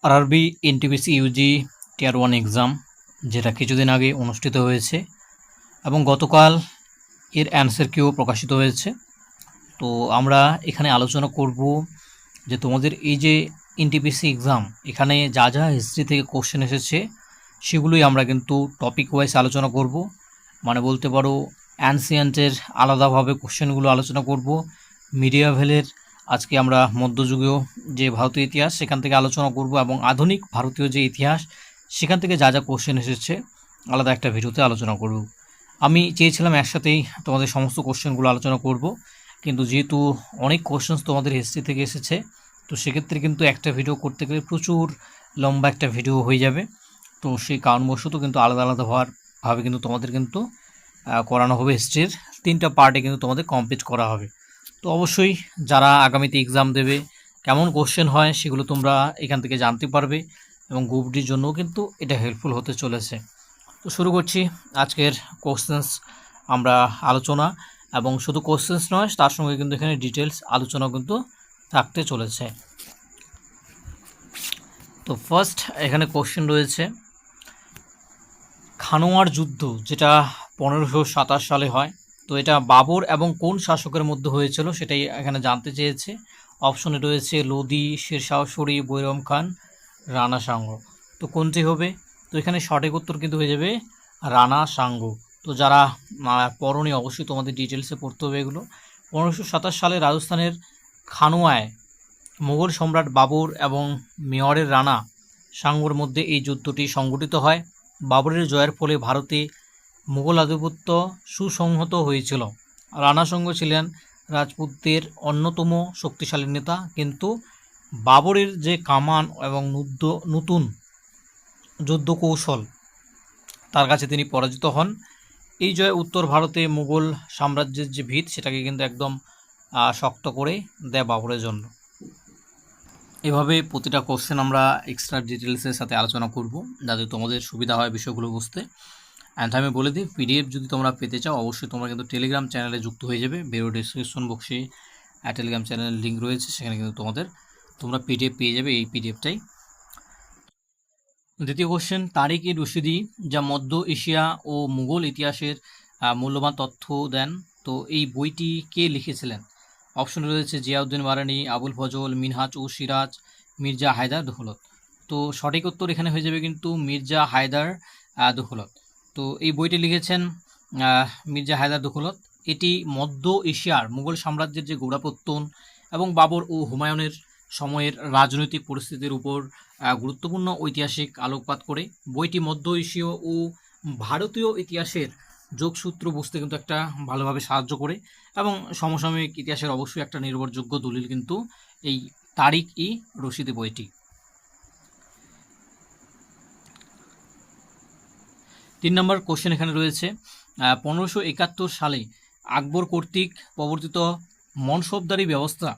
RRB NTPC Yuji টিয়ার 1 exam, যেটা কিছুদিন আগে অনুষ্ঠিত হয়েছে এবং গতকাল এর অ্যান্সার কিও প্রকাশিত হয়েছে। তো আমরা এখানে আলোচনা করব যে তোমাদের এই যে এনটিপিসি এক্সাম, এখানে যা যা হিস্ট্রি থেকে কোশ্চেন এসেছে সেগুলোই আমরা কিন্তু টপিক ওয়াইজ আলোচনা করব। মানে বলতে পারো অ্যানসিয়েন্টের আলাদাভাবে কোশ্চেনগুলো আলোচনা করব, মিডিয়াভেলের আজকে আমরা মধ্যযুগীয় যে ভারতীয় ইতিহাস সেখান থেকে আলোচনা করব, এবং আধুনিক ভারতীয় যে ইতিহাস সেখান থেকে যা যা কোশ্চেন এসেছে আলাদা একটা ভিডিওতে আলোচনা করব। আমি চেয়েছিলাম একসাথেই তোমাদের সমস্ত কোশ্চেনগুলো আলোচনা করব, কিন্তু যেহেতু অনেক কোশ্চেন্স তোমাদের হিস্ট্রি থেকে এসেছে, তো সেক্ষেত্রে কিন্তু একটা ভিডিও করতে গেলে প্রচুর লম্বা একটা ভিডিও হয়ে যাবে। তো সেই কারণবশত কিন্তু আলাদা আলাদাভাবে কিন্তু তোমাদের কিন্তু করানো হবে। হিস্ট্রির 3টা পার্টে কিন্তু তোমাদের কমপ্লিট করা হবে। তো অবশ্যই যারা আগামীতে এক্সাম দেবে কেমন কোশ্চেন হয় সেগুলো তোমরা এখান থেকে জানতে পারবে, এবং গ্রুপ ডির জন্যও কিন্তু এটা হেল্পফুল হতে চলেছে। তো শুরু করছি আজকের কোশ্চেন্স আমরা আলোচনা, এবং শুধু কোশ্চেন্স নয়, তার সঙ্গে কিন্তু এখানে ডিটেলস আলোচনা কিন্তু থাকতে চলেছে। তো ফার্স্ট এখানে কোশ্চেন রয়েছে, খানোয়ার যুদ্ধ যেটা 1527 সালে হয়, তো এটা বাবর এবং কোন শাসকের মধ্যে হয়েছিল সেটাই এখানে জানতে চেয়েছে। অপশনে রয়েছে লোদি, শেরশাহ সূরি, বৈরম খান, রানা সাঙ্গ। তো কোনটি হবে? তো এখানে সঠিক উত্তর কিন্তু হয়ে যাবে রানা সাঙ্গ। তো যারা পড়নি অবশ্যই তোমাদের ডিটেলসে পড়তে হবে এগুলো। 1527 সালে রাজস্থানের খানোয়ায় মুঘল সম্রাট বাবর এবং মেওয়ারের রানা সাঙ্গর মধ্যে এই যুদ্ধটি সংঘটিত হয়। বাবরের জয়ের ফলে ভারতে মুঘল আধিপত্য সুসংহত হয়েছিল। রানা সাঙ্গ ছিলেন রাজপুতদের অন্যতম শক্তিশালী নেতা, কিন্তু বাবরের যে কামান এবং নতুন যুদ্ধ কৌশল, তার কাছে তিনি পরাজিত হন। এই জয় উত্তর ভারতে মুঘল সাম্রাজ্যের যে ভিত সেটাকে কিন্তু একদম শক্ত করে দেয় বাবরের জন্য। এভাবে প্রতিটা কোশ্চেন আমরা এক্সট্রা ডিটেলসের সাথে আলোচনা করব, যাতে তোমাদের সুবিধা হয় বিষয়গুলো বুঝতে। অ্যান্ড আমি বলে দিই, পিডিএফ যদি তোমরা পেতে চাও অবশ্যই তোমরা কিন্তু টেলিগ্রাম চ্যানেলে যুক্ত হয়ে যাবে। ভিডিও ডিসক্রিপশন বক্সে টেলিগ্রাম চ্যানেলের লিঙ্ক রয়েছে, সেখানে কিন্তু তোমরা পিডিএফ পেয়ে যাবে এই পিডিএফটাই। দ্বিতীয় কোশ্চেন, তারিক ই রশিদি যা মধ্য এশিয়া ও মুঘল ইতিহাসের মূল্যবান তথ্য দেন, তো এই বইটি কে লিখেছিলেন? অপশন রয়েছে জিয়াউদ্দিন বারানি, আবুল ফজল, মিনহাজ ও সিরাজ, মির্জা হায়দার দৌলত। তো সঠিক উত্তর এখানে হয়ে যাবে কিন্তু মির্জা হায়দার দৌলত। তো এই বইটি লিখেছেন মির্জা হায়দার দৌলত। এটি মধ্য এশিয়ার মুঘল সাম্রাজ্যের যে গোড়াপত্তন এবং বাবর ও হুমায়ুনের সময়ের রাজনৈতিক পরিস্থিতির উপর গুরুত্বপূর্ণ ঐতিহাসিক আলোকপাত করে। বইটি মধ্য এশীয় ও ভারতীয় ইতিহাসের যোগসূত্র বুঝতে কিন্তু একটা ভালোভাবে সাহায্য করে, এবং সমসাময়িক ইতিহাসের অবশ্যই একটা নির্ভরযোগ্য দলিল কিন্তু এই তারিক ই রশিদি বইটি। 3 নম্বর কোশ্চেন এখানে রয়েছে, 1571 সালে আকবর কর্তৃক প্রবর্তিত মনসবদারি ব্যবস্থা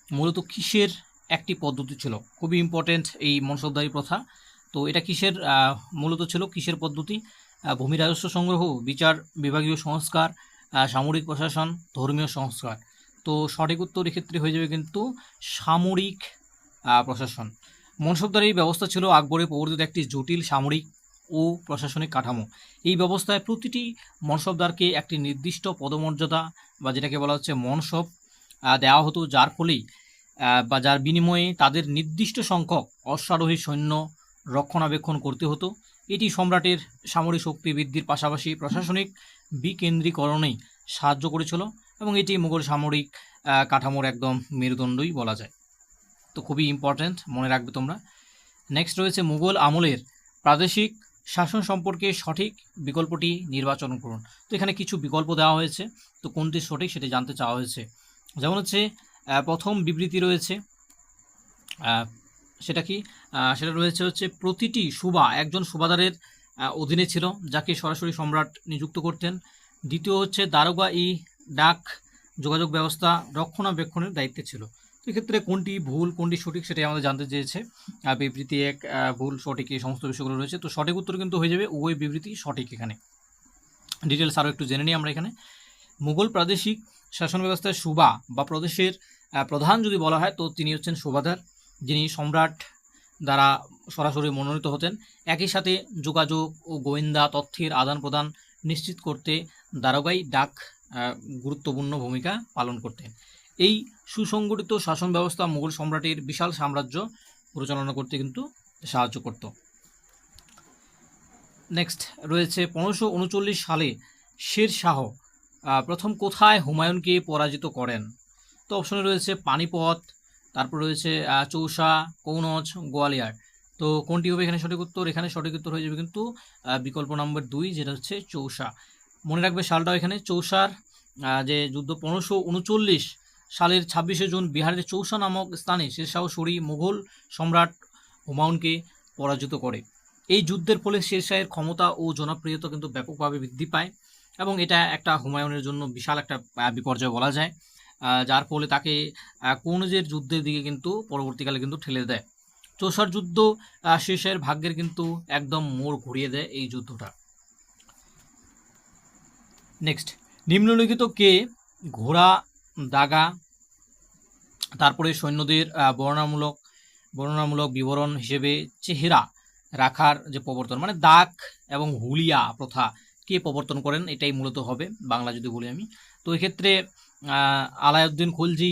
মূলত কিসের একটি পদ্ধতি ছিল? খুবই ইম্পর্টেন্ট এই মনসবদারি প্রথা। তো এটা কিসের মূলত ছিল, কিসের পদ্ধতি? ভূমি রাজস্ব সংগ্রহ, বিচার বিভাগীয় সংস্কার, সামরিক প্রশাসন, ধর্মীয় সংস্কার। তো সঠিক উত্তর এক্ষেত্রে হয়ে যাবে কিন্তু সামরিক প্রশাসন। মনসবদারি ব্যবস্থা ছিল আকবরের প্রবর্তিত একটি জটিল সামরিক ও প্রশাসনিক কাঠামো। এই ব্যবস্থায় প্রতিটি মনসবদারকে একটি নির্দিষ্ট পদমর্যাদা বা যেটাকে বলা হচ্ছে মনসব দেওয়া হতো, যার ফলেই বা যার বিনিময়ে তাদের নির্দিষ্ট সংখ্যক অশ্বারোহী সৈন্য রক্ষণাবেক্ষণ করতে হতো। এটি সম্রাটের সামরিক শক্তি বৃদ্ধির পাশাপাশি প্রশাসনিক বিকেন্দ্রীকরণে সাহায্য করেছিল, এবং এটি মুঘল সামরিক কাঠামোর একদম মেরুদণ্ডই বলা যায়। তো খুবই ইম্পর্ট্যান্ট, মনে রাখবে তোমরা। নেক্সট রয়েছে, মুঘল আমলের প্রাদেশিক শাসন সম্পর্কে সঠিক বিকল্পটি নির্বাচন করুন। তো এখানে কিছু বিকল্প দেওয়া হয়েছে, তো কোনটি সঠিক সেটি জানতে চাওয়া হয়েছে। যেমন হচ্ছে প্রথম বিবৃতি রয়েছে, সেটা কি? সেটা রয়েছে হচ্ছে প্রতিটি সুবা একজন সুবাদারের অধীনে ছিল, যাকে সরাসরি সম্রাট নিযুক্ত করতেন। দ্বিতীয় হচ্ছে দারোগা ই ডাক যোগাযোগ ব্যবস্থা রক্ষণাবেক্ষণের দায়িত্বে ছিল। তো এক্ষেত্রে কোনটি ভুল কোনটি সঠিক সেটাই আমাদের জানতে চেয়েছে। বিবৃতি এক ভুল সঠিক এই সমস্ত বিষয়গুলো রয়েছে। তো সঠিক উত্তর কিন্তু হয়ে যাবে উভয় বিবৃতি সঠিক। এখানে ডিটেলস আরও একটু জেনে নিই আমরা। এখানে মুঘল প্রাদেশিক শাসন ব্যবস্থায় সুবা বা প্রদেশের প্রধান যদি বলা হয়, তো তিনি হচ্ছেন সুবাদার, যিনি সম্রাট দ্বারা সরাসরি মনোনীত হতেন। একই সাথে যোগাযোগ ও গোয়েন্দা তথ্যের আদান প্রদান নিশ্চিত করতে দারোগাই ডাক গুরুত্বপূর্ণ ভূমিকা পালন করতেন। এই সুসংগঠিত শাসন ব্যবস্থা মুঘল সম্রাটের বিশাল সাম্রাজ্য পরিচালনা করতে কিন্তু সাহায্য করত। নেক্সট রয়েছে 1539 সালে শের শাহ প্রথম কোথায় হুমায়ুনকে পরাজিত করেন? তো অপশনে রয়েছে পানিপথ, তারপর রয়েছে চৌসা, কৌনজ, গোয়ালিয়র। তো কোনটি হবে এখানে সঠিক উত্তর? এখানে সঠিক উত্তর হয়ে যাবে কিন্তু বিকল্প নম্বর 2, যেটা হচ্ছে চৌসা। মনে রাখবে সালটাও এখানে। চৌসার যে যুদ্ধ 1539 সালের 26শে জুন বিহারের চৌসা নামক স্থানে শেরশাহ সূরি মুঘল সম্রাট হুমায়ুনকে পরাজিত করে। এই যুদ্ধের ফলে শেরশাহের ক্ষমতা ও জনপ্রিয়তা কিন্তু ব্যাপকভাবে বৃদ্ধি পায় এবং এটা একটা হুমায়ুনের জন্য বিশাল একটা বিপর্যয় বলা যায়, যার ফলে তাকে কনৌজের যুদ্ধের দিকে কিন্তু পরবর্তীকালে কিন্তু ঠেলে দেয়। চৌসার যুদ্ধ শেরশাহের ভাগ্যের কিন্তু একদম মোড় ঘুরিয়ে দেয় এই যুদ্ধটা। নেক্সট, নিম্নলিখিত কে ঘোড়া দাগা তারপরে সৈন্যদের বর্ণনামূলক বিবরণ হিসেবে চেহারা রাখার যে প্রবর্তন, মানে দাগ এবং হুলিয়া প্রথা কে প্রবর্তন করেন, এটাই মূলত হবে বাংলা যদি বলি আমি। তো এক্ষেত্রে আলাউদ্দিন খলজি,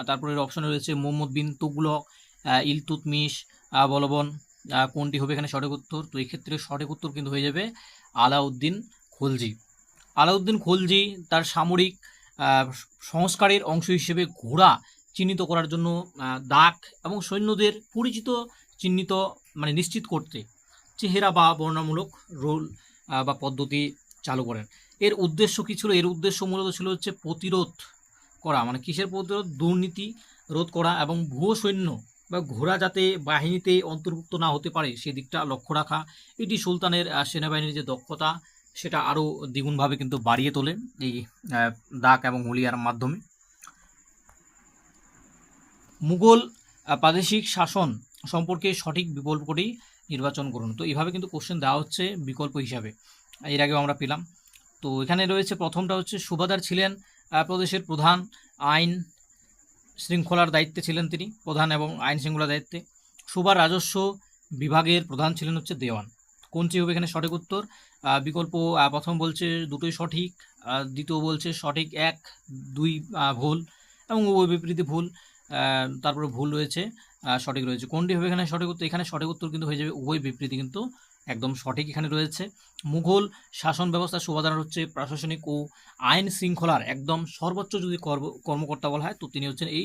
তারপরে অপশনে রয়েছে মোহাম্মদ বিন তুগলক, ইলতুৎমিশ, বলবন। কোনটি হবে এখানে সঠিক উত্তর? তো এক্ষেত্রে সঠিক উত্তর কিন্তু হয়ে যাবে আলাউদ্দিন খলজি। আলাউদ্দিন খলজি তার সামরিক সংস্কারের অংশ হিসেবে ঘোড়া চিহ্নিত করার জন্য দাগ এবং সৈন্যদের পরিচিত চিহ্নিত মানে নিশ্চিত করতে চেহারা বা বর্ণনামূলক রোল বা পদ্ধতি চালু করেন। এর উদ্দেশ্য কী ছিল? এর উদ্দেশ্য মূলত ছিল হচ্ছে প্রতিরোধ করা, মানে কিসের প্রতিরোধ? দুর্নীতি রোধ করা এবং ভুয়ো সৈন্য বা ঘোড়া যাতে বাহিনীতে অন্তর্ভুক্ত না হতে পারে সেদিকটা লক্ষ্য রাখা। এটি সুলতানের সেনাবাহিনীর যে দক্ষতা সেটা আরও দ্বিগুণভাবে কিন্তু বাড়িয়ে তোলে এই দাগ এবং হুলিয়ার মাধ্যমে। মুঘল প্রাদেশিক শাসন সম্পর্কে সঠিক বিকল্পটি নির্বাচন করুন। তো এইভাবে কিন্তু কোশ্চেন দেওয়া হচ্ছে বিকল্প হিসাবে, এর আগেও আমরা পেলাম। তো এখানে রয়েছে প্রথমটা হচ্ছে সুবাদার ছিলেন প্রদেশের প্রধান, আইন শৃঙ্খলার দায়িত্বে ছিলেন তিনি, প্রধান এবং আইন শৃঙ্খলার দায়িত্বে। সুবার রাজস্ব বিভাগের প্রধান ছিলেন হচ্ছে দেওয়ান। কোনটি হবে এখানে সঠিক উত্তর? বিকল্প প্রথম বলছে দুটোই সঠিক, দ্বিতীয় বলছে সঠিক 1, 2 ভুল এবং উভয় বিবৃতি ভুল, তারপরে ভুল রয়েছে, সঠিক রয়েছে। কোনটি হবে এখানে সঠিক উত্তর? এখানে সঠিক উত্তর কিন্তু হয়ে যাবে উভয় বিবৃতি কিন্তু একদম সঠিক এখানে রয়েছে। মুঘল শাসন ব্যবস্থা সুবাদার হচ্ছে প্রশাসনিক ও আইন শৃঙ্খলার একদম সর্বোচ্চ যদি কর্মকর্তা বলা হয় তো তিনি হচ্ছেন এই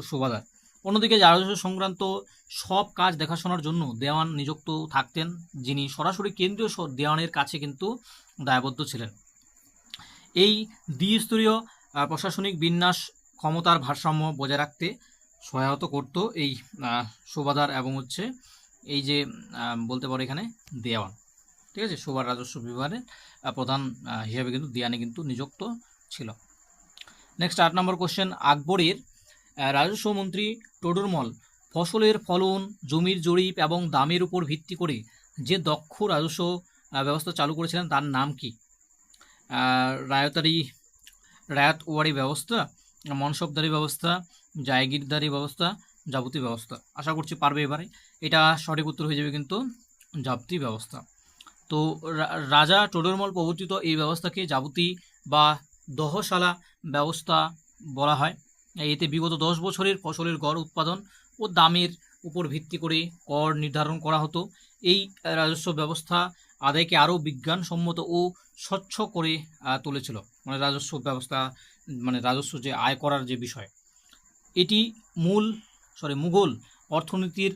সুবাদার। অন্যদিকে রাজস্ব সংক্রান্ত সব কাজ দেখাশোনার জন্য দেওয়ান নিযুক্ত থাকতেন, যিনি সরাসরি কেন্দ্রীয় দেওয়ানের কাছে কিন্তু দায়বদ্ধ ছিলেন। এই দ্বিস্তরীয় প্রশাসনিক বিন্যাস ক্ষমতার ভারসাম্য বজায় রাখতে সহায়তা করত এই সুবাদার এবং হচ্ছে এই যে বলতে পারো এখানে দেওয়ান। ঠিক আছে, সুবার রাজস্ব বিভাগের প্রধান হিসাবে কিন্তু দেওয়ানি কিন্তু নিযুক্ত ছিল। নেক্সট 8 নম্বর কোশ্চেন, আকবরের রাজস্ব মন্ত্রী টোডরমল ফসলের ফলন, জমির জরিপ এবং দামের উপর ভিত্তি করে যে দক্ষ রাজস্ব ব্যবস্থা চালু করেছিলেন তার নাম কি? রায়তওয়ারি ব্যবস্থা, মনসবদারি ব্যবস্থা, জায়গিরদারি ব্যবস্থা, জাবতি ব্যবস্থা। আশা করছি পারবে এবারে। এটা সঠিক উত্তর হয়ে যাবে কিন্তু জাবতি ব্যবস্থা। তো রাজা টোডরমল প্রবর্তিত এই ব্যবস্থাকে জাবতি বা দহশালা ব্যবস্থা বলা হয়। এতে বিগত 10 বছরের ফসলের গড় উৎপাদন ও দামের উপর ভিত্তি করে কর নির্ধারণ করা হতো। এই রাজস্ব ব্যবস্থা আদায়কে আরও বিজ্ঞানসম্মত ও স্বচ্ছ করে তুলেছিল, মানে রাজস্ব ব্যবস্থা মানে রাজস্ব যে আয় করার যে বিষয়, এটি মুঘল অর্থনীতির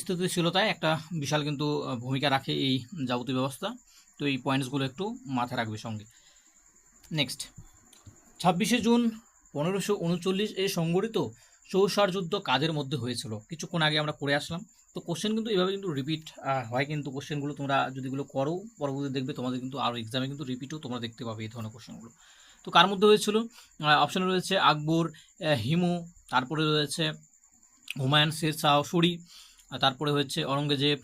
স্থিতিশীলতায় একটা বিশাল কিন্তু ভূমিকা রাখে এই যাবতীয় ব্যবস্থা। তো এই পয়েন্টসগুলো একটু মাথায় রাখবে সঙ্গে। নেক্সট, 26শে জুন 1539 এ সংগঠিত চৌসার যুদ্ধ কাদের মধ্যে হয়েছিল? কিছুক্ষণ আগে আমরা পড়ে আসলাম। তো কোশ্চেন কিন্তু এভাবে কিন্তু রিপিট হয়, কিন্তু কোশ্চেনগুলো তোমরা যদি এগুলো করো পরবর্তী দেখবে তোমাদের কিন্তু আরও এক্সামে কিন্তু রিপিটও তোমরা দেখতে পাবে এই ধরনের কোশ্চেনগুলো। তো কার মধ্যে হয়েছিল? অপশনে রয়েছে আকবর, হিমু, তারপরে রয়েছে হুমায়ুন, শের শাহ সূরি, তারপরে হচ্ছে অরঙ্গজেব,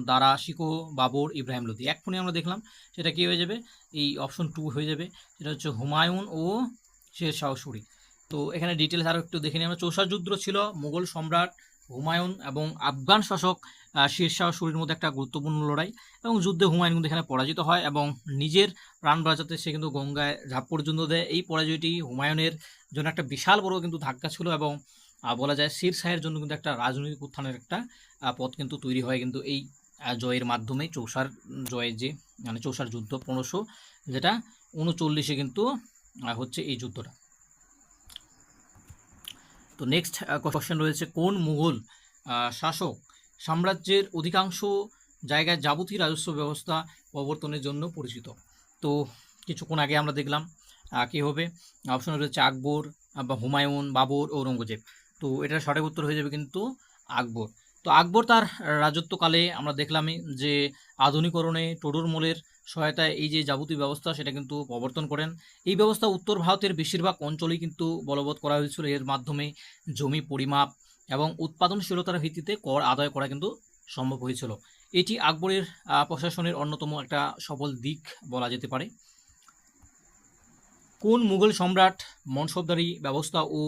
দারা শিকো, বাবর, ইব্রাহিম লোদি। এক ফোনে আমরা দেখলাম সেটা কী হয়ে যাবে? এই অপশন 2 হয়ে যাবে, সেটা হচ্ছে হুমায়ুন ও শের শাহ সূরি। তো এখানে ডিটেলস আরও একটু দেখে নিই আমরা। চৌসার যুদ্ধ ছিল মুঘল সম্রাট হুমায়ুন এবং আফগান শাসক শেরশাহ সুরির মধ্যে একটা গুরুত্বপূর্ণ লড়াই, এবং যুদ্ধে হুমায়ুন কিন্তু এখানে পরাজিত হয় এবং নিজের প্রাণ বাঁচাতে সে কিন্তু গঙ্গায় ঝাঁপ পর্যন্ত দেয়। এই পরাজয়টি হুমায়ুনের জন্য একটা বিশাল বড় কিন্তু ধাক্কা ছিল, এবং বলা যায় শেরশাহের জন্য কিন্তু একটা রাজনৈতিক উত্থানের একটা পথ কিন্তু তৈরি হয় কিন্তু এই জয়ের মাধ্যমে। চৌসার জয়ের যে মানে চৌসার যুদ্ধ 1539 কিন্তু হচ্ছে এই যুদ্ধটা। তো নেক্সট কোশ্চেন রয়েছে, কোন মুঘল শাসক সাম্রাজ্যের অধিকাংশ জায়গায় যাবতীয় রাজস্ব ব্যবস্থা প্রবর্তনের জন্য পরিচিত? তো কিছুক্ষণ আগে আমরা দেখলাম কি হবে, অপশন রয়েছে আকবর বা হুমায়ুন, বাবর, ঔরঙ্গজেব। তো এটার সঠিক উত্তর হয়ে যাবে কিন্তু আকবর। তো আকবর তার রাজত্বকালে আমরা দেখলামই যে আধুনিকরণে টোডরমলের সহায়তায় এই যে যাবতীয় ব্যবস্থা সেটা কিন্তু প্রবর্তন করেন। এই ব্যবস্থা উত্তর ভারতের বেশিরভাগ অঞ্চলেই কিন্তু বলবৎ করা হয়েছিল। এর মাধ্যমে জমি পরিমাপ এবং উৎপাদনশীলতার ভিত্তিতে কর আদায় করা কিন্তু সম্ভব হয়েছিল। এটি আকবরের প্রশাসনের অন্যতম একটা সফল দিক বলা যেতে পারে। কোন মুঘল সম্রাট মনসবদারি ব্যবস্থা ও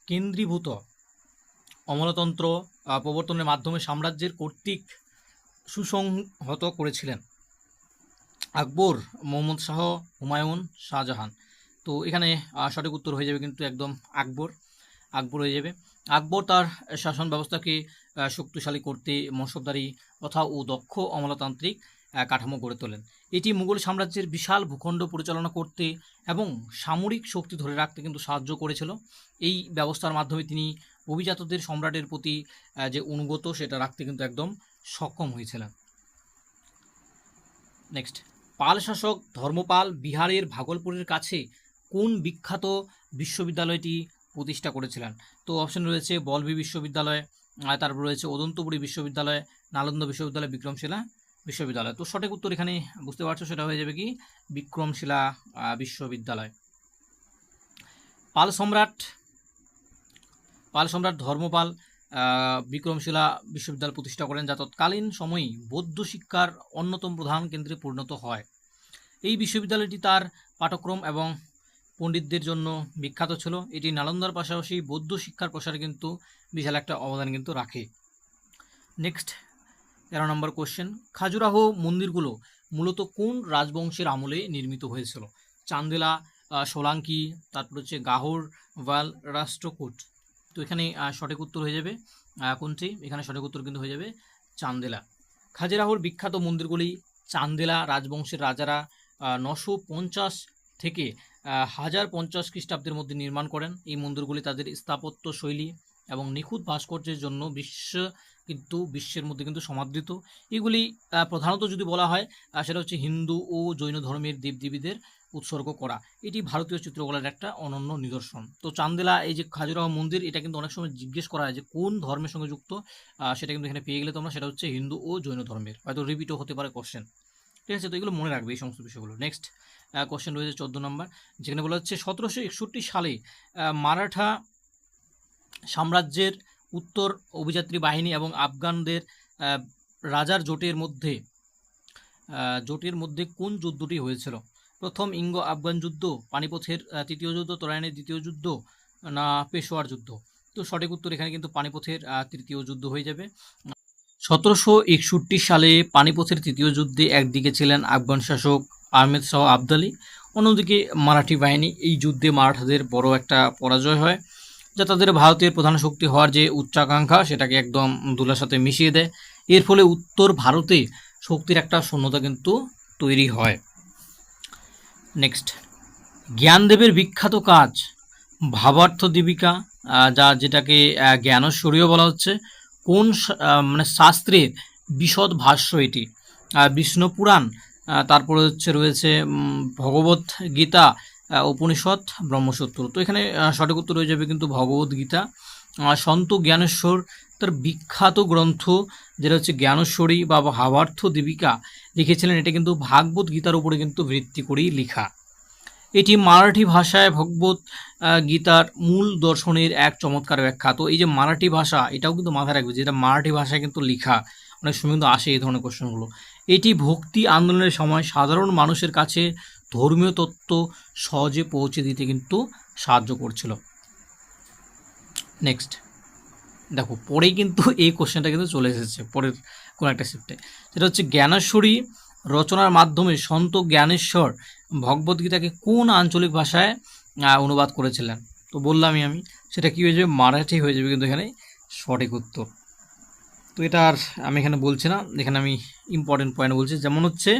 কেন্দ্রীভূত অমলাতন্ত্র প্রবর্তনের মাধ্যমে সাম্রাজ্যের কর্তৃক সুসংহত করেছিলেন? আকবর, মোহাম্মদ শাহ, হুমায়ুন, শাহজাহান। তো এখানে সঠিক উত্তর হয়ে যাবে কিন্তু একদম আকবর। আকবর হয়ে যাবে। আকবর তার শাসন ব্যবস্থাকে শক্তিশালী করতে মনসবদারি প্রথা ও দক্ষ আমলাতান্ত্রিক কাঠামো গড়ে তোলেন। এটি মুঘল সাম্রাজ্যের বিশাল ভূখণ্ড পরিচালনা করতে এবং সামরিক শক্তি ধরে রাখতে কিন্তু সাহায্য করেছিল। এই ব্যবস্থার মাধ্যমে তিনি অভিজাতদের সম্রাটের প্রতি যে অনুগত সেটা রাখতে কিন্তু একদম সক্ষম হয়েছিলেন। নেক্সট, পাল শাসক ধর্মপাল বিহারের ভাগলপুরের কাছে কোন বিখ্যাত বিশ্ববিদ্যালয়টি প্রতিষ্ঠা করেছিলেন? তো অপশন রয়েছে বলভি বিশ্ববিদ্যালয়, তারপর রয়েছে অদন্তপুরী বিশ্ববিদ্যালয়, নালন্দা বিশ্ববিদ্যালয়, বিক্রমশিলা বিশ্ববিদ্যালয়। তো সঠিক উত্তর এখানে বুঝতে পারছো, সেটা হয়ে যাবে কি বিক্রমশিলা বিশ্ববিদ্যালয়। পাল সম্রাট ধর্মপাল বিক্রমশিলা বিশ্ববিদ্যালয় প্রতিষ্ঠা করেন, যা তৎকালীন সময়ে বৌদ্ধ শিক্ষার অন্যতম প্রধান কেন্দ্রে পরিণত হয়। এই বিশ্ববিদ্যালয়টি তার পাঠ্যক্রম এবং পণ্ডিতদের জন্য বিখ্যাত ছিল। এটি নালন্দার পাশাপাশি বৌদ্ধ শিক্ষার প্রসারে কিন্তু বিশাল একটা অবদান কিন্তু রাখে। নেক্সট 13 নম্বর কোশ্চেন, খাজুরাহো মন্দিরগুলো মূলত কোন রাজবংশের আমলে নির্মিত হয়েছিল? চান্দেলা, সোলাঙ্কি, তারপর হচ্ছে গাহর, ওয়াল, রাষ্ট্রকূট। তো এখানে সঠিক উত্তর হয়ে যাবে কোনটি? এখানে সঠিক উত্তর কিন্তু হয়ে যাবে চান্দেলা। খাজুরাহোর বিখ্যাত মন্দিরগুলি চান্দেলা রাজবংশের রাজারা 950 থেকে 1050 খ্রিস্টাব্দের মধ্যে নির্মাণ করেন। এই মন্দিরগুলি তাদের স্থাপত্য শৈলী এবং নিখুঁত ভাস্কর্যের জন্য বিশ্বের মধ্যে কিন্তু সমাদৃত। এগুলি প্রধানত যদি বলা হয় সেটা হচ্ছে হিন্দু ও জৈন ধর্মের দেবদেবীদের উৎসর্গ করা। এটি ভারতীয় চিত্রকলার একটা অনন্য নিদর্শন। তো চান্দেলা এই যে খাজুরাহো মন্দির, এটা কিন্তু অনেক সময় জিজ্ঞেস করা হয় যে কোন ধর্মের সঙ্গে যুক্ত, সেটা কিন্তু এখানে পেয়ে গেলে তোমরা, সেটা হচ্ছে হিন্দু ও জৈন ধর্মের। হয়তো রিপিটও হতে পারে কোশ্চেন, ঠিক আছে? তো এগুলো মনে রাখবে এই সমস্ত বিষয়গুলো। নেক্সট কোশ্চেন রয়েছে 14 নম্বর, যেখানে বলা হচ্ছে 1761 সালে মারাঠা সাম্রাজ্যের উত্তর অভিযাত্রী বাহিনী এবং আফগানদের রাজার জোটের মধ্যে কোন যুদ্ধটি হয়েছিল? প্রথম ইঙ্গ আফগান যুদ্ধ, পানিপথের তৃতীয় যুদ্ধ, তরাইনের দ্বিতীয় যুদ্ধ, না পেশোয়ার যুদ্ধ? তো সঠিক উত্তর এখানে কিন্তু পানিপথের তৃতীয় যুদ্ধ হয়ে যাবে। 1761 সালে পানিপথের তৃতীয় যুদ্ধে একদিকে ছিলেন আফগান শাসক আহমেদ শাহ আবদালি, অন্যদিকে মারাঠি বাহিনী। এই যুদ্ধে মারাঠাদের বড় একটা পরাজয় হয়, যা তাদের ভারতের প্রধান শক্তি হওয়ার যে উচ্চাকাঙ্ক্ষা সেটাকে একদম ধুলার সাথে মিশিয়ে দেয়। এর ফলে উত্তর ভারতে শক্তির একটা শূন্যতা কিন্তু তৈরি হয়। নেক্সট, জ্ঞানদেবের বিখ্যাত কাজ ভাবার্থ দীপিকা, যেটাকে জ্ঞানেশ্বরীও বলা হচ্ছে, কোন মানে শাস্ত্রের বিশদ ভাষ্য এটি? বিষ্ণু পুরাণ, তারপরে রয়েছে ভগবত গীতা, উপনিষদ, ব্রহ্মসূত্র। তো এখানে সঠিক উত্তর হয়ে যাবে কিন্তু ভগবত গীতা। সন্ত জ্ঞানেশ্বর তার বিখ্যাত গ্রন্থ যেটা হচ্ছে জ্ঞানেশ্বরী বা ভাবার্থ দীপিকা লিখেছিলেন। এটা কিন্তু ভাগবত গীতার উপরে কিন্তু ভিত্তি করেই লেখা। এটি মারাঠি ভাষায় ভগবত গীতার মূল দর্শনের এক চমৎকার ব্যাখ্যা। তো এই যে মারাঠি ভাষা, এটাও কিন্তু মাথায় রাখবে, যেটা মারাঠি ভাষায় কিন্তু লেখা। অনেক সময় কিন্তু আসে এই ধরনের কোশ্চেনগুলো। এটি ভক্তি আন্দোলনের সময় সাধারণ মানুষের কাছে ধর্মীয় তত্ত্ব সহজে পৌঁছে দিতে কিন্তু সাহায্য করছিল। নেক্সট, দেখো পরেই কিন্তু এই কোশ্চেনটা কিন্তু চলে এসেছে পরের কোনো একটা শিফটে, সেটা হচ্ছে জ্ঞানেশ্বরী রচনার মাধ্যমে সন্ত জ্ঞানেশ্বর ভগবদ্গীতাকে কোন আঞ্চলিক ভাষায় অনুবাদ করেছিলেন। তো বললামই আমি, সেটা কী হয়ে যাবে, মারাঠি হয়ে যাবে কিন্তু এখানে সঠিক উত্তর। তো এটা আর আমি এখানে বলছি না, এখানে আমি ইম্পর্টেন্ট পয়েন্ট বলছি। যেমন হচ্ছে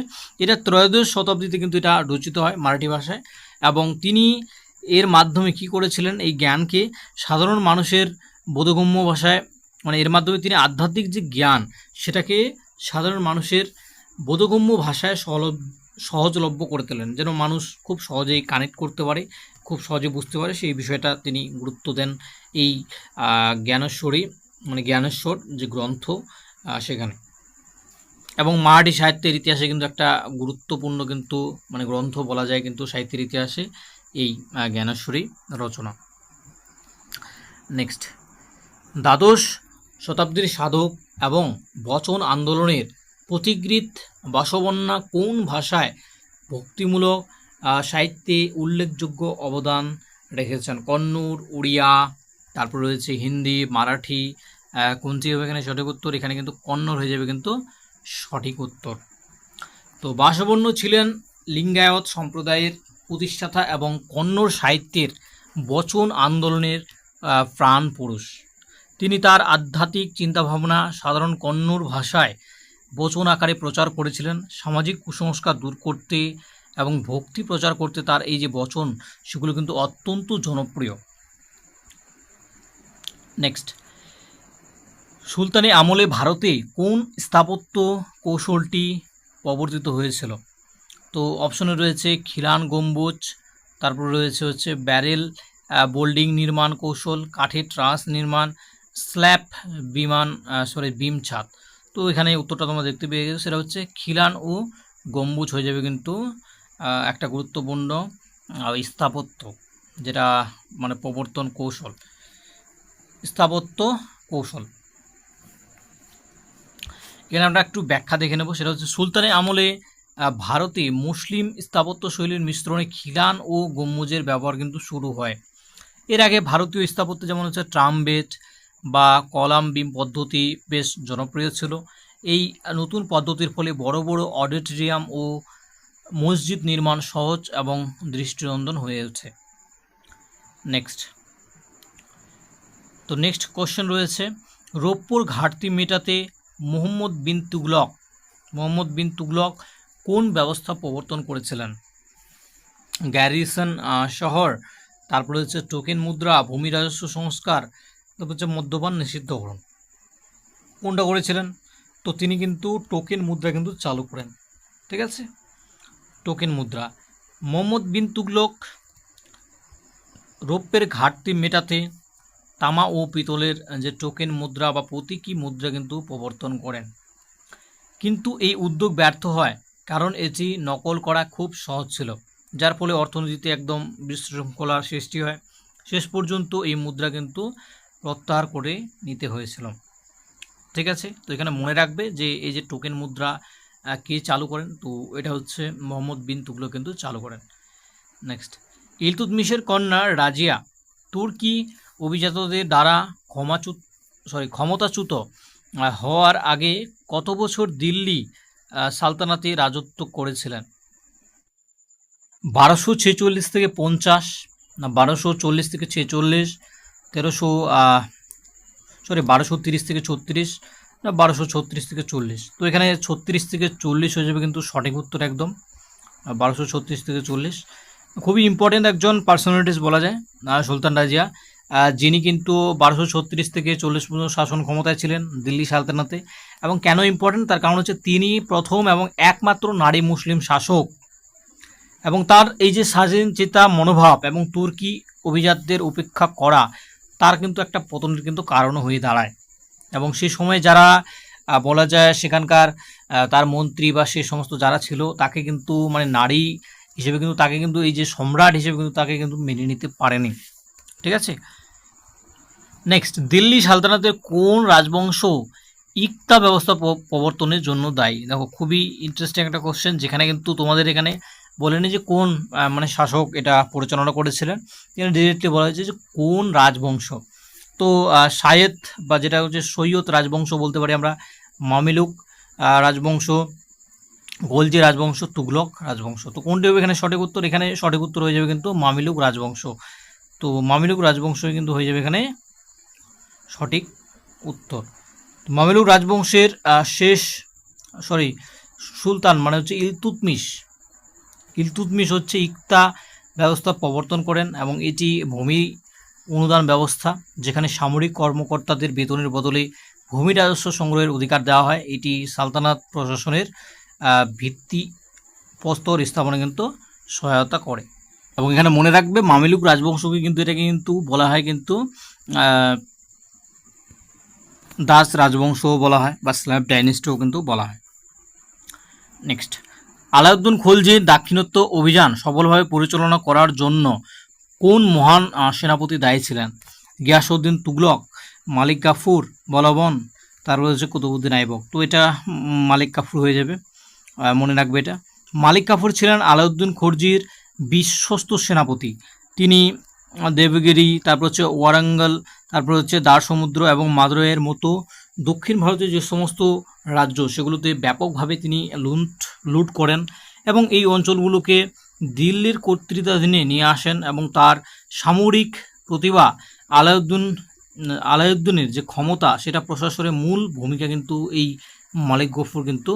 এটা ত্রয়োদশ শতাব্দীতে কিন্তু এটা রচিত হয় মারাঠি ভাষায়, এবং তিনি এর মাধ্যমে কি করেছিলেন, এই জ্ঞানকে সাধারণ মানুষের বোধগম্য ভাষায়, মানে এর মাধ্যমে তিনি আধ্যাত্মিক যে জ্ঞান সেটাকে সাধারণ মানুষের বোধগম্য ভাষায় সহজলভ্য করে তোলেন, যেন মানুষ খুব সহজেই কানেক্ট করতে পারে, খুব সহজে বুঝতে পারে, সেই বিষয়টা তিনি গুরুত্ব দেন এই জ্ঞানেশ্বরী মানে জ্ঞানেশ্বর যে গ্রন্থ সেখানে। এবং মারাঠি সাহিত্যের ইতিহাসে কিন্তু একটা গুরুত্বপূর্ণ কিন্তু মানে গ্রন্থ বলা যায় কিন্তু সাহিত্যের ইতিহাসে এই জ্ঞানেশ্বরী রচনা। নেক্সট, দ্বাদশ শতাব্দীর সাধক এবং বচন আন্দোলনের পথিকৃৎ বাসবন্যা কোন ভাষায় ভক্তিমূলক সাহিত্যে উল্লেখযোগ্য অবদান রেখেছেন? কন্নড়, উড়িয়া, তারপর রয়েছে হিন্দি, মারাঠি, কোনটি হবে এখানে সঠিক উত্তর? এখানে কিন্তু কন্নড় হয়ে যাবে কিন্তু সঠিক উত্তর। তো বাসবন্য ছিলেন লিঙ্গায়ত সম্প্রদায়ের প্রতিষ্ঠাতা এবং কন্নড় সাহিত্যের বচন আন্দোলনের প্রাণ পুরুষ। তিনি তার আধ্যাত্মিক চিন্তাভাবনা সাধারণ কন্নড় ভাষায় বচন আকারে প্রচার করেছিলেন। সামাজিক কুসংস্কার দূর করতে এবং ভক্তি প্রচার করতে তার এই যে বচন সেগুলো কিন্তু অত্যন্ত জনপ্রিয়। নেক্সট, সুলতানি আমলে ভারতে কোন স্থাপত্য কৌশলটি প্রবর্তিত হয়েছিল? তো অপশনে রয়েছে খিলান গম্বুজ, তারপর রয়েছে হচ্ছে ব্যারেল বোল্ডিং নির্মাণ কৌশল, কাঠের ট্রাস নির্মাণ, স্ল্যাব বিম ছাদ। তো এখানে উত্তরটা তোমরা দেখতে পেয়ে গেছো, সেটা হচ্ছে খিলান ও গম্বুজ হয়ে যাবে কিন্তু একটা গুরুত্বপূর্ণ স্থাপত্য, যেটা মানে প্রবর্তন কৌশল, স্থাপত্য কৌশল। এখানে আমরা একটু ব্যাখ্যা দেখে নেব, সেটা হচ্ছে সুলতানি আমলে ভারতে মুসলিম স্থাপত্য শৈলীর মিশ্রণে খিলান ও গম্বুজের ব্যবহার কিন্তু শুরু হয়। এর আগে ভারতীয় স্থাপত্য যেমন হচ্ছে ট্রামবেট বা কলাম বিম পদ্ধতি বেশ জনপ্রিয় ছিল। এই নতুন পদ্ধতির ফলে বড় বড় অডিটোরিয়াম ও মসজিদ নির্মাণ সহজ এবং দৃষ্টিনন্দন হয়ে ওঠে। নেক্সট কোশ্চেন রয়েছে, রৌপ্যর ঘাটতি মেটাতে মোহাম্মদ বিন তুগলক কোন ব্যবস্থা প্রবর্তন করেছিলেন? গ্যারিসন শহর, তারপরে হচ্ছে টোকেন মুদ্রা, ভূমি রাজস্ব সংস্কার, তারপর হচ্ছে মদ্যপান নিষিদ্ধকরণ। কোনটা করেছিলেন? তো তিনি কিন্তু টোকেন মুদ্রা কিন্তু চালু করেন। ঠিক আছে, টোকেন মুদ্রা। মোহাম্মদ বিন তুগলক রৌপ্যের ঘাটতি মেটাতে তামা ও পিতলের যে টোকেন মুদ্রা বা প্রতীকী মুদ্রা কিন্তু প্রবর্তন করেন, কিন্তু এই উদ্যোগ ব্যর্থ হয় কারণ এটি নকল করা খুব সহজ ছিল, যার ফলে অর্থনীতিতে একদম বিশৃঙ্খলার সৃষ্টি হয়। শেষ পর্যন্ত এই মুদ্রা কিন্তু প্রত্যাহার করে নিতে হয়েছিল। ঠিক আছে, তো এখানে মনে রাখবে যে এই যে টোকেন মুদ্রা কে চালু করেন, তো এটা হচ্ছে মোহাম্মদ বিন তুগলক কিন্তু চালু করেন। নেক্সট, ইলতুৎমিশের কন্যা রাজিয়া তুর্কি অভিজাতদের দ্বারা ক্ষমতাচ্যুত হওয়ার আগে কত বছর দিল্লি সালতানাতে রাজত্ব করেছিলেন? 1246 থেকে 50, না 1240 থেকে 46, 1230 থেকে 36, না 1236 থেকে 40? তো এখানে 36 থেকে 40 হয়ে যাবে কিন্তু সঠিক উত্তর একদম, 1236 থেকে 40। খুবই ইম্পর্টেন্ট একজন পার্সোনালিটিস বলা যায় সুলতান রাজিয়া, যিনি কিন্তু 1236 থেকে 40 পর্যন্ত শাসন ক্ষমতায় ছিলেন দিল্লি সালতানাতে। এবং কেন ইম্পর্টেন্ট, তার কারণ হচ্ছে তিনি প্রথম এবং একমাত্র নারী মুসলিম শাসক, এবং তার এই যে স্বাধীনচেতা মনোভাব এবং তুর্কি অভিজাতদের উপেক্ষা করা তার কিন্তু একটা পতনের কিন্তু কারণও হয়ে দাঁড়ায়। এবং সেই সময় যারা বলা যায় সেখানকার তার মন্ত্রী বা সে সমস্ত যারা ছিল তাকে কিন্তু মানে নারী হিসেবে কিন্তু তাকে কিন্তু এই যে সম্রাট হিসেবে কিন্তু তাকে কিন্তু মেনে নিতে পারেনি। ঠিক আছে, নেক্সট, দিল্লি সালতানাতের কোন রাজবংশ ইকতা ব্যবস্থা প্রবর্তনের জন্য দায়ী? দেখো খুবই ইন্টারেস্টিং একটা কোশ্চেন, যেখানে কিন্তু তোমাদের এখানে বলেনি যে কোন মানে শাসক এটা পরিচালনা করেছিলেন, এখানে ডিরেক্টলি বলা হয়েছে যে কোন রাজবংশ। তো শায়েদ বা যেটা হচ্ছে সৈয়দ রাজবংশ বলতে পারি আমরা, মামিলুক রাজবংশ, গলজি রাজবংশ, তুগলক রাজবংশ। তো কোনটি হবে এখানে সঠিক উত্তর? এখানে সঠিক উত্তর হয়ে যাবে কিন্তু মামিলুক রাজবংশ। তো মামিলুক রাজবংশ কিন্তু হয়ে যাবে এখানে সঠিক উত্তর। মামিলুক রাজবংশের সুলতান মানে হচ্ছে ইলতুৎমিশ হচ্ছে ইকতা ব্যবস্থা প্রবর্তন করেন, এবং এটি ভূমি অনুদান ব্যবস্থা, যেখানে সামরিক কর্মকর্তাদের বেতনের বদলে ভূমি রাজস্ব সংগ্রহের অধিকার দেওয়া হয়। এটি সালতানাত প্রশাসনের ভিত্তি প্রস্তর স্থাপনে কিন্তু সহায়তা করে। এবং এখানে মনে রাখবে মামিলুক রাজবংশকে কিন্তু এটাকে কিন্তু বলা হয় কিন্তু দাস রাজবংশও বলা হয় বা স্ল্যাব ডাইনেস্টিও কিন্তু বলা হয়। নেক্সট, আলাউদ্দিন খলজির দাক্ষিণাত্য অভিযান সফলভাবে পরিচালনা করার জন্য কোন মহান সেনাপতি দায়ী ছিলেন? গিয়াসউদ্দিন তুগলক, মালিক কাফুর, বলবন, তারপর হচ্ছে কুতুবউদ্দিন আইবক। তো এটা মালিক কাফুর হয়ে যাবে, মনে রাখবে এটা। মালিক কাফুর ছিলেন আলাউদ্দিন খলজির বিশ্বস্ত সেনাপতি। তিনি দেবগিরি, তারপর হচ্ছে ওয়ারাঙ্গল, তারপর হচ্ছে দারসমুদ্র এবং মাদুরাইয়ের মতো দক্ষিণ ভারতের যে সমস্ত রাজ্য সেগুলোতে ব্যাপকভাবে তিনি লুট করেন এবং এই অঞ্চলগুলোকে দিল্লির কর্তৃত্বাধীনে নিয়ে আসেন, এবং তার সামরিক প্রতিভা আলাউদ্দিনের যে ক্ষমতা সেটা প্রশাসনের মূল ভূমিকা কিন্তু এই মালিক গফুর কিন্তু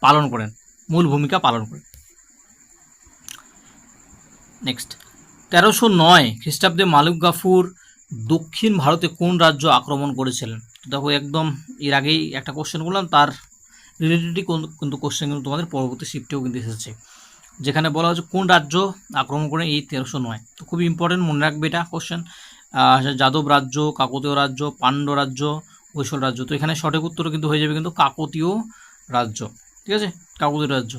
পালন করেন, মূল ভূমিকা পালন করেন। নেক্সট, 1309 খ্রিস্টাব্দে মালিক গাফুর দক্ষিণ ভারতে কোন রাজ্য আক্রমণ করেছিলেন? দেখো একদম এর আগেই একটা কোশ্চেন করলাম, তার রিলেটেডই কিন্তু কোশ্চেন কিন্তু তোমাদের পরবর্তী শিফটেও কিন্তু এসেছে, যেখানে বলা হচ্ছে কোন রাজ্য আক্রমণ করেন এই 1309। তো খুবই ইম্পর্টেন্ট, মনে রাখবে এটা কোশ্চেন। যাদব রাজ্য, কাকতীয় রাজ্য, পাণ্ড্য রাজ্য, হৈসল রাজ্য। তো এখানে সঠিক উত্তর কিন্তু হয়ে যাবে কিন্তু কাকতীয় রাজ্য। ঠিক আছে, কাকতীয় রাজ্য।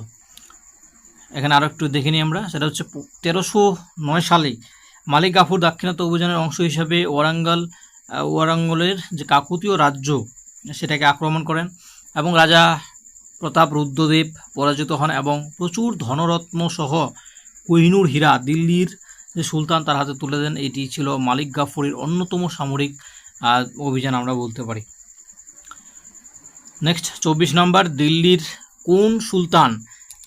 এখানে আরও একটু দেখে নিই আমরা, সেটা হচ্ছে 1309 সালে মালিক গাফুর দাক্ষিণাত্য অভিযানের অংশ হিসাবে ওয়ারাঙ্গলের যে কাকতীয় রাজ্য সেটাকে আক্রমণ করেন, এবং রাজা প্রতাপ রুদ্রদেব পরাজিত হন এবং প্রচুর ধনরত্ন সহ কোহিনূর হীরা দিল্লির যে সুলতান তার হাতে তুলে দেন। এটি ছিল মালিক গাফুরের অন্যতম সামরিক অভিযান আমরা বলতে পারি। নেক্সট, 24 নম্বর, দিল্লির কোন সুলতান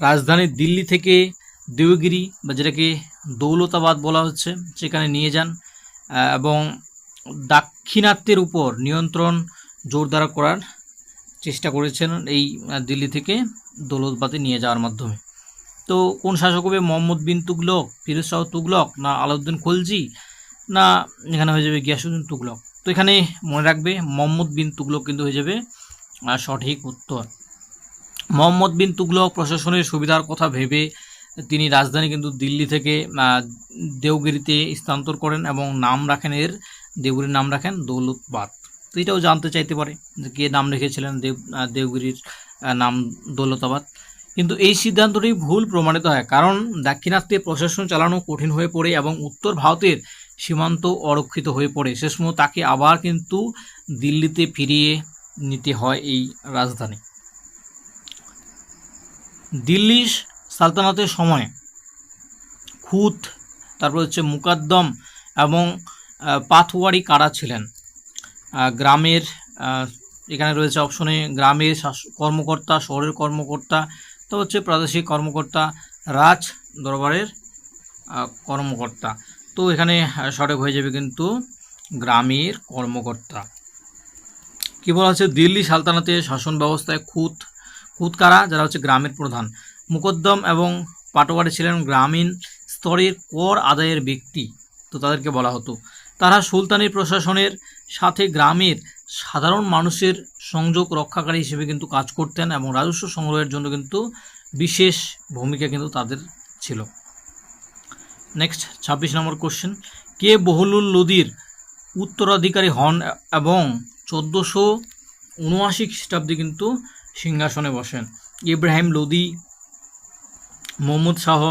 রাজধানী দিল্লি থেকে দেওগিরি বা যেটাকে দৌলতাবাদ বলা হচ্ছে সেখানে নিয়ে যান এবং দাক্ষিণাত্যের উপর নিয়ন্ত্রণ জোরদার করার চেষ্টা করেছেন এই দিল্লি থেকে দৌলতাবাদে নিয়ে যাওয়ার মাধ্যমে? তো কোন শাসক হবে? মোহাম্মদ বিন তুগলক, ফিরোজ শাহ তুগলক, না আলাউদ্দিন খলজি, না এখানে হয়ে যাবে গিয়াসউদ্দিন তুগলক? তো এখানে মনে রাখবে মোহাম্মদ বিন তুগলক কিন্তু হয়ে যাবে সঠিক উত্তর। মোহাম্মদ বিন তুগলক প্রশাসনের সুবিধার কথা ভেবে তিনি রাজধানী কিন্তু দিল্লি থেকে দেওগিরিতে স্থানান্তর করেন এবং দেওগিরির নাম রাখেন দৌলতবাদ। তো এটাও জানতে চাইতে পারে যে কে নাম রেখেছিলেন দেওগিরির নাম দৌলতাবাদ। কিন্তু এই সিদ্ধান্তটি ভুল প্রমাণিত হয়, কারণ দাক্ষিণাত্যে প্রশাসন চালানো কঠিন হয়ে পড়ে এবং উত্তর ভারতের সীমান্ত অরক্ষিত হয়ে পড়ে। শেষ সময় তাকে আবার কিন্তু দিল্লিতে ফিরিয়ে নিতে হয় এই রাজধানী। দিল্লি সালতানাতের সময় খুত, তারপর হচ্ছে মুকাদ্দম এবং পাথওয়ারি কারা ছিলেন? গ্রামের এখানে রয়েছে অপশনে গ্রামের কর্মকর্তা, শহরের কর্মকর্তা, তো হচ্ছে প্রাদেশিক কর্মকর্তা, রাজ দরবারের কর্মকর্তা। তো এখানে সঠিক হয়ে যাবে কিন্তু গ্রামের কর্মকর্তা। কি বলা হচ্ছে? দিল্লি সালতানাতের শাসন ব্যবস্থায় খুত কারা? যারা হচ্ছে গ্রামের প্রধান। মুকদ্দম এবং পাটোয়ারি ছিলেন গ্রামীণ স্তরের কর আদায়ের ব্যক্তি, তো তাদেরকে বলা হতো। তারা সুলতানি প্রশাসনের সাথে গ্রামের সাধারণ মানুষের সংযোগ রক্ষাকারী হিসেবে কিন্তু কাজ করতেন এবং রাজস্ব সংগ্রহের জন্য কিন্তু বিশেষ ভূমিকা কিন্তু তাদের ছিল। নেক্সট, 26 নম্বর কোশ্চেন, কে বহলুল লোদির উত্তরাধিকারী হন এবং 1479 খ্রিস্টাব্দে কিন্তু সিংহাসনে বসেন? ইব্রাহিম লোদি, মোহাম্মদ শাহ,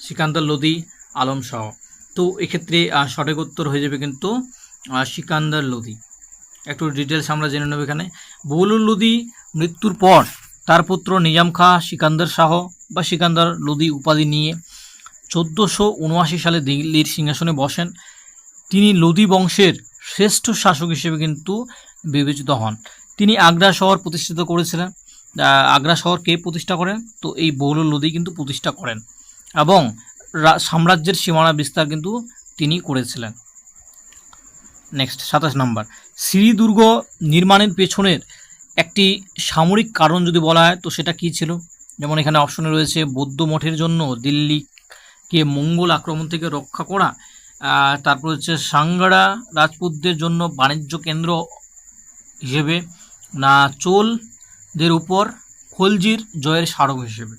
সিকান্দার লোদি, আলম শাহ। তো এক্ষেত্রে সঠিক উত্তর হয়ে যাবে কিন্তু সিকান্দার লোদি। একটু ডিটেলস আমরা জেনে নেব এখানে। বহলুল লোদি মৃত্যুর পর তার পুত্র নিজাম খাঁ সিকান্দার শাহ বা সিকান্দার লোদি উপাধি নিয়ে 1479 সালে দিল্লির সিংহাসনে বসেন। তিনি লোদি বংশের শ্রেষ্ঠ শাসক হিসেবে কিন্তু বিবেচিত হন। তিনি আগ্রা শহর প্রতিষ্ঠিত করেছিলেন। আগ্রা শহর কে প্রতিষ্ঠা করেন? তো এই বগলুল লোদি কিন্তু প্রতিষ্ঠা করেন এবং সাম্রাজ্যের সীমানা বিস্তার কিন্তু তিনি করেছিলেন। নেক্সট 27 নম্বর, শ্রী দুর্গ নির্মাণের পেছনের একটি সামরিক কারণ যদি বলা হয় তো সেটা কি ছিল? যেমন এখানে অপশনে রয়েছে বৌদ্ধ মঠের জন্য দিল্লিকে মঙ্গল আক্রমণ থেকে রক্ষা করা, তারপর হচ্ছে সাঙ্গাড়া রাজপুতদের জন্য বাণিজ্য কেন্দ্র হিসেবে, না চোলদের উপর খলজির জয়ের স্মারক হিসেবে।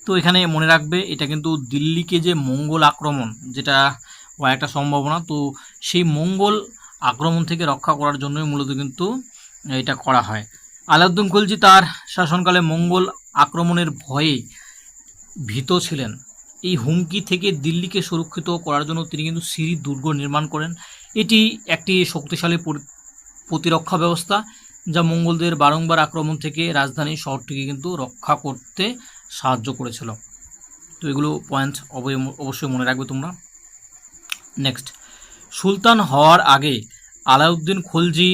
তো এখানে মনে রাখবে এটা কিন্তু দিল্লিকে যে মঙ্গল আক্রমণ যেটা হওয়ার একটা সম্ভাবনা, তো সেই মঙ্গল আক্রমণ থেকে রক্ষা করার জন্যই মূলত কিন্তু এটা করা হয়। আলাউদ্দিন খলজি তার শাসনকালে মঙ্গল আক্রমণের ভয়ে ভীত ছিলেন। এই হুমকি থেকে দিল্লিকে সুরক্ষিত করার জন্য তিনি কিন্তু শ্রী দুর্গ নির্মাণ করেন। এটি একটি শক্তিশালী প্রতিরক্ষা ব্যবস্থা যা মঙ্গলদের বারংবার আক্রমণ থেকে রাজধানী শহরটিকে কিন্তু রক্ষা করতে সাহায্য করেছিল। তো এগুলো পয়েন্ট অবশ্যই মনে রাখবে তোমরা। নেক্সট, সুলতান হওয়ার আগে আলাউদ্দিন খলজি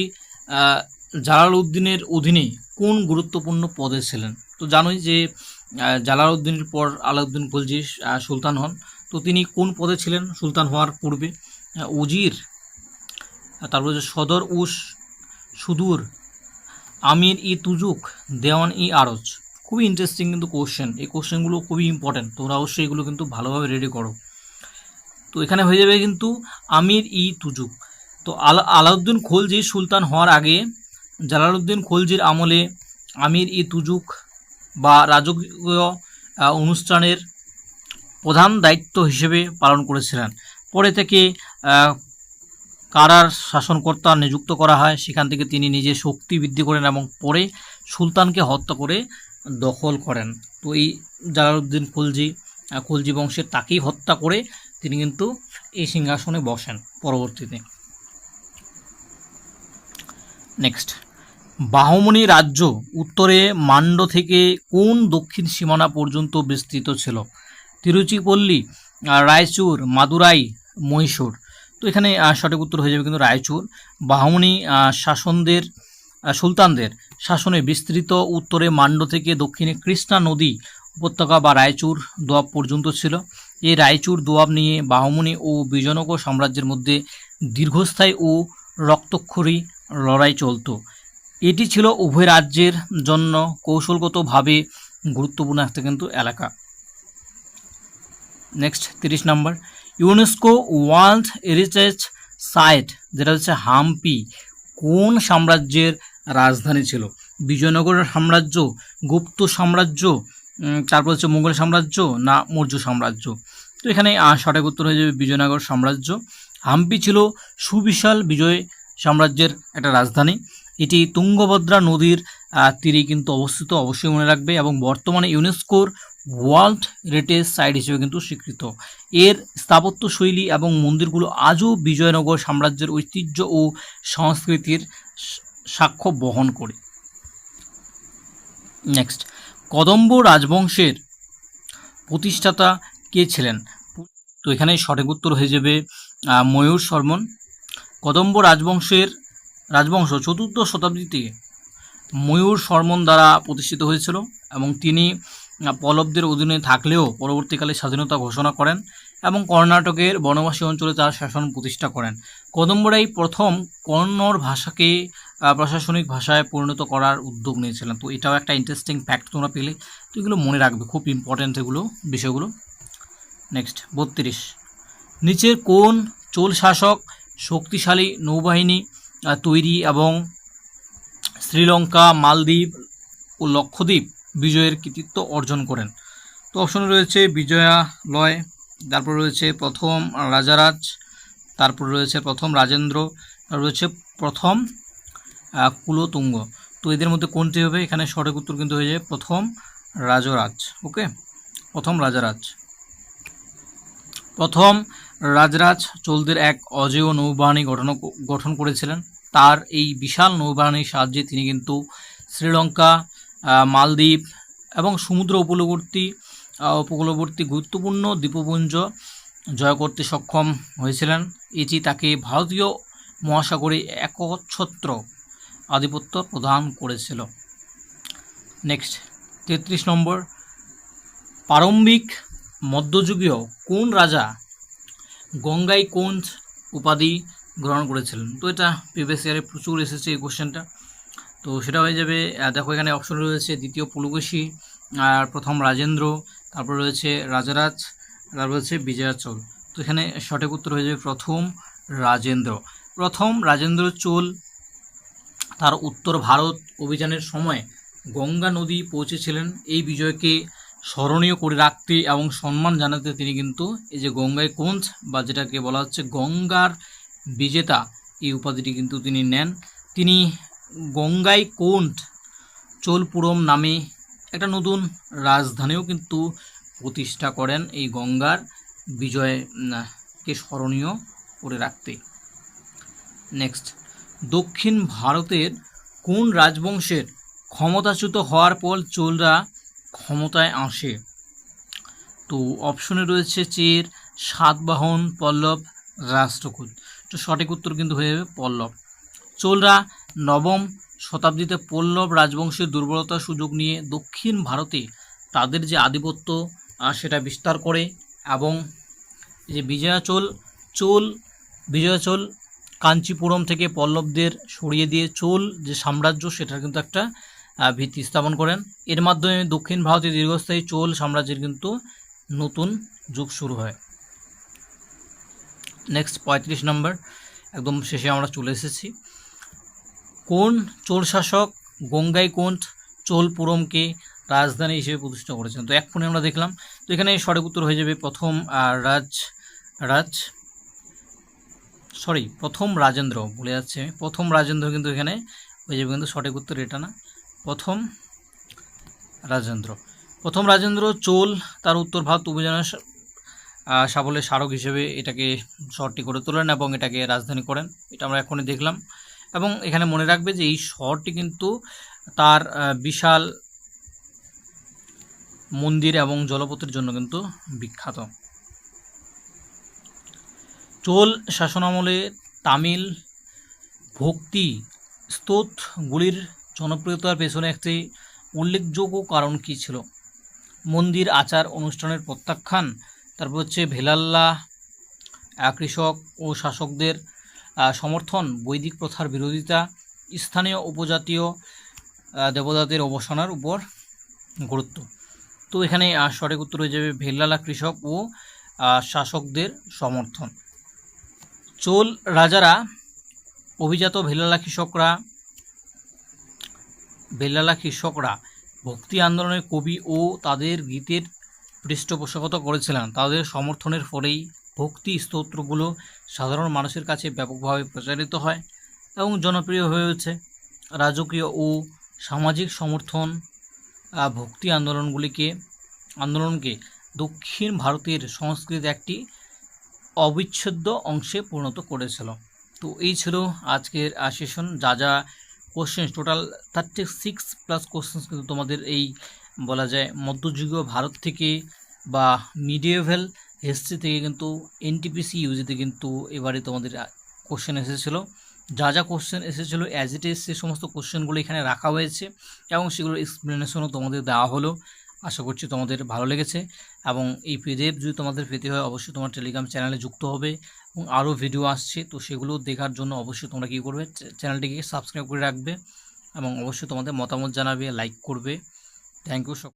জালালউদ্দিনের অধীনে কোন গুরুত্বপূর্ণ পদে ছিলেন? তো জানোই যে জালালউদ্দিনের পর আলাউদ্দিন খলজি সুলতান হন। তো তিনি কোন পদে ছিলেন সুলতান হওয়ার পূর্বে? উজির, তারপর হচ্ছে সদর উস সুদূর, আমির ই তুজুক, দেওয়ান ই আরজ। খুবই ইন্টারেস্টিং কিন্তু কোশ্চেন, এই কোশ্চেনগুলো খুবই ইম্পর্টেন্ট, তোমরা অবশ্যই এগুলো কিন্তু ভালোভাবে রেডি করো। তো এখানে হয়ে যাবে কিন্তু আমির ই তুজুক। তো আলাউদ্দিন খলজি সুলতান হওয়ার আগে জালালউদ্দিন খলজির আমলে আমির ই তুজুক বা রাজকীয় অনুষ্ঠানের প্রধান দায়িত্ব হিসেবে পালন করেছিলেন। পরে থেকে কারার শাসনকর্তা নিযুক্ত করা হয়, সেখান থেকে তিনি নিজে শক্তি বৃদ্ধি করেন এবং পরে সুলতানকে হত্যা করে দখল করেন। তো এই জালালউদ্দিন খলজি বংশের তাকেই হত্যা করে তিনি কিন্তু এই সিংহাসনে বসেন পরবর্তীতে। নেক্সট, বাহমনি রাজ্য উত্তরে মান্ড থেকে কোন দক্ষিণ সীমানা পর্যন্ত বিস্তৃত ছিল? তিরুচিপল্লী, রায়চুর, মাদুরাই, মহীশূর। তো এখানে সঠিক উত্তর হয়ে যাবে কিন্তু রায়চুর। বাহমনি সুলতানদের শাসনে বিস্তৃত উত্তরে মান্ড থেকে দক্ষিণে কৃষ্ণা নদী উপত্যকা বা রায়চুর দোয়াব পর্যন্ত ছিল। এই রায়চুর দোয়াব নিয়ে বাহমনি ও বিজয়নগর সাম্রাজ্যের মধ্যে দীর্ঘস্থায়ী ও রক্তক্ষয়ী লড়াই চলত। এটি ছিল উভয় রাজ্যের জন্য কৌশলগতভাবে গুরুত্বপূর্ণ একটা কিন্তু এলাকা। নেক্সট 30 নম্বর, ইউনেস্কো ওয়ার্ল্ড হেরিটেজ সাইট যেটা হচ্ছে হাম্পি কোন সাম্রাজ্যের রাজধানী ছিল? বিজয়নগর সাম্রাজ্য, গুপ্ত সাম্রাজ্য, তারপর হচ্ছে মুঘল সাম্রাজ্য, না মৌর্য সাম্রাজ্য? তো এখানে সঠিক উত্তর হয়ে যাবে বিজয়নগর সাম্রাজ্য। হাম্পি ছিল সুবিশাল বিজয় সাম্রাজ্যের একটা রাজধানী। এটি তুঙ্গভদ্রা নদীর তীরে কিন্তু অবস্থিত, অবশ্যই মনে রাখবে, এবং বর্তমানে ইউনেস্কোর ওয়ার্ল্ড হেরিটেজ সাইট হিসেবে কিন্তু স্বীকৃত। এর স্থাপত্যশৈলী এবং মন্দিরগুলো আজও বিজয়নগর সাম্রাজ্যের ঐতিহ্য ও সংস্কৃতির সাক্ষ্য বহন করে। নেক্সট, কদম্ব রাজবংশের প্রতিষ্ঠাতা কে ছিলেন? তো এখানে সঠিক উত্তর হয়ে যাবে ময়ূর শর্মন। কদম্ব রাজবংশ 4th শতাব্দীতে ময়ূর শর্মন দ্বারা প্রতিষ্ঠিত হয়েছিল এবং তিনি পল্লবদের অধীনে থাকলেও পরবর্তীকালে স্বাধীনতা ঘোষণা করেন এবং কর্ণাটকের বনবাসী অঞ্চলে তার শাসন প্রতিষ্ঠা করেন। কদম্বরাই প্রথম কন্নড় ভাষাকে প্রশাসনিক ভাষায় পরিণত করার উদ্যোগ নিয়েছিলেন। তো এটাও একটা ইন্টারেস্টিং ফ্যাক্ট তোমরা পেলে, তো এগুলো মনে রাখবে, খুব ইম্পর্ট্যান্ট এগুলো বিষয়গুলো। নেক্সট 32, নিচের কোন চোল শাসক শক্তিশালী নৌবাহিনী তৈরি এবং শ্রীলঙ্কা, মালদ্বীপ ও লক্ষদ্বীপ বিজয়ের কৃতিত্ব অর্জন করেন? তো অপশনে রয়েছে বিজয়ালয়, তারপর রয়েছে প্রথম রাজারাজ, তারপর রয়েছে প্রথম রাজেন্দ্র, রয়েছে প্রথম কুলোতুঙ্গ। তো এদের মধ্যে কোনটি হবে? এখানে সঠিক উত্তর কিন্তু হয়ে যায় প্রথম রাজরাজ। ওকে, প্রথম রাজারাজ। প্রথম রাজরাজ চোলদের এক অজেয় নৌবাহিনী গঠন করেছিলেন। তার এই বিশাল নৌবাহিনীর সাহায্যে তিনি কিন্তু শ্রীলঙ্কা, মালদ্বীপ এবং সমুদ্র উপকূলবর্তী গুরুত্বপূর্ণ দ্বীপপুঞ্জ জয় করতে সক্ষম হয়েছিলেন। এটি তাকে ভারতীয় মহাসাগরে একচ্ছত্র আধিপত্য প্রদান করেছিল। নেক্সট 33 নম্বর, প্রারম্ভিক মধ্যযুগীয় কোন রাজা গঙ্গাইকোন্ড উপাধি গ্রহণ করেছিলেন? তো এটা প্রিভিয়াস ইয়ারে প্রচুর এসেছে এই কোশ্চেনটা। তো সেটা হয়ে যাবে, দেখো এখানে অপশন রয়েছে দ্বিতীয় পুলকেশী, আর প্রথম রাজেন্দ্র, তারপর রয়েছে রাজারাজ, তারপর রয়েছে বিজয়াচল। তো এখানে সঠিক উত্তর হয়ে যাবে প্রথম রাজেন্দ্র। প্রথম রাজেন্দ্র চোল তার উত্তর ভারত অভিযানের সময় গঙ্গা নদী পৌঁছেছিলেন। এই বিজয়কে স্মরণীয় করে রাখতে এবং সম্মান জানাতে তিনি কিন্তু এই যে গঙ্গাইকোন্ড বা যেটাকে বলা হচ্ছে গঙ্গার বিজেতা, এই উপাধিটি কিন্তু তিনি নেন। তিনি গঙ্গাইকোন্ড চোলপুরম নামে একটা নতুন রাজধানীও কিন্তু প্রতিষ্ঠা করেন এই গঙ্গার বিজয়কে স্মরণীয় করে রাখতে। নেক্সট, দক্ষিণ ভারতের কোন রাজবংশের ক্ষমতাচ্যুত হওয়ার পর চোলরা ক্ষমতায় আসে? তো অপশনে রয়েছে চের, সাতবাহন, পল্লব, রাষ্ট্রকূট। তো সঠিক উত্তর কিন্তু হয়ে যাবে পল্লব। চোলরা নবম শতাব্দীতে পল্লব রাজবংশের দুর্বলতার সুযোগ নিয়ে দক্ষিণ ভারতে তাদের যে আধিপত্য সেটা বিস্তার করে, এবং যে বিজয়াচল কাঞ্চিপুরম থেকে পল্লবদের সরিয়ে দিয়ে চোল যে সাম্রাজ্য সেটার কিন্তু একটা ভিত্তি স্থাপন করেন। এর মাধ্যমে দক্ষিণ ভারতে দীর্ঘস্থায়ী চোল সাম্রাজ্যের কিন্তু নতুন যুগ শুরু হয়। নেক্সট 35 নম্বর, একদম শেষে আমরা চলে এসেছি। কোন চোল শাসক গঙ্গাইকোন্ড চোলপুরমকে রাজধানী হিসেবে প্রতিষ্ঠা করেছেন? তো এক ফোনে আমরা দেখলাম। তো এখানে সঠিক উত্তর হয়ে যাবে প্রথম রাজেন্দ্র, ভুলে যাচ্ছে প্রথম রাজেন্দ্র, কিন্তু এখানে হয়ে যাবে কিন্তু সঠিক উত্তর এটা না, প্রথম রাজেন্দ্র চোল তার উত্তর ভারত অভিযানের সাফল্যের স্মারক হিসেবে এটাকে শহরটি করে তোলেন এবং এটাকে রাজধানী করেন। এটা আমরা এখনই দেখলাম। এবং এখানে মনে রাখবে যে এই শহরটি কিন্তু তার বিশাল মন্দির এবং জলপথের জন্য কিন্তু বিখ্যাত। চোল শাসনামলে তামিল ভক্তি স্তোত্রগুলির জনপ্রিয়তার পেছনে একটি উল্লেখযোগ্য কারণ কী ছিল? মন্দির আচার অনুষ্ঠানের প্রত্যাখ্যান, তারপর হচ্ছে ভেলাল্লা কৃষক ও শাসকদের সমর্থন, বৈদিক প্রথার বিরোধিতা, স্থানীয় উপজাতীয় দেবতাদের উপাসনার উপর গুরুত্ব। তো এখানে সঠিক উত্তর হয়ে যাবে ভেলাল্লা কৃষক ও শাসকদের সমর্থন। চোল রাজারা অভিজাত ভেলাল্লা কৃষকরা ভক্তি আন্দোলনের কবি ও তাদের গীতের পৃষ্ঠপোষকতা করেছিলেন। তাদের সমর্থনের ফলেই ভক্তি স্তোত্রগুলো সাধারণ মানুষের কাছে ব্যাপকভাবে প্রচারিত হয় এবং জনপ্রিয় হয়ে ওঠে। রাজকীয় ও সামাজিক সমর্থন ভক্তি আন্দোলনকে দক্ষিণ ভারতের সংস্কৃতির একটি অবিচ্ছেদ্য অংশে পরিণত করেছিল। তো এই ছিল আজকের সেশন। যা কোশ্চেন টোটাল 36+ কোশ্চেন কিন্তু তোমাদের এই বলা যায় মধ্যযুগীয় ভারত থেকে বা মিডিয়েভাল হিস্ট্রি থেকে কিন্তু এনটিপিসি ইউজিতে কিন্তু এবারে তোমাদের কোশ্চেন এসেছিলো। যা কোশ্চেন এসেছিলো অ্যাজ ইট ইজ সে সমস্ত কোশ্চেনগুলো এখানে রাখা হয়েছে এবং সেগুলোর এক্সপ্লেনেশনও তোমাদের দেওয়া হলো। আশা করছি তোমাদের ভালো লেগেছে এবং এই পিডিএফ যদি তোমাদের পেতে হয় অবশ্যই তোমার টেলিগ্রাম চ্যানেলে যুক্ত হবে এবং আরও ভিডিও আসছে। তো সেগুলো দেখার জন্য অবশ্যই তোমরা কী করবে, চ্যানেলটিকে সাবস্ক্রাইব করে রাখবে এবং অবশ্যই তোমাদের মতামত জানাবে, লাইক করবে। Thank you.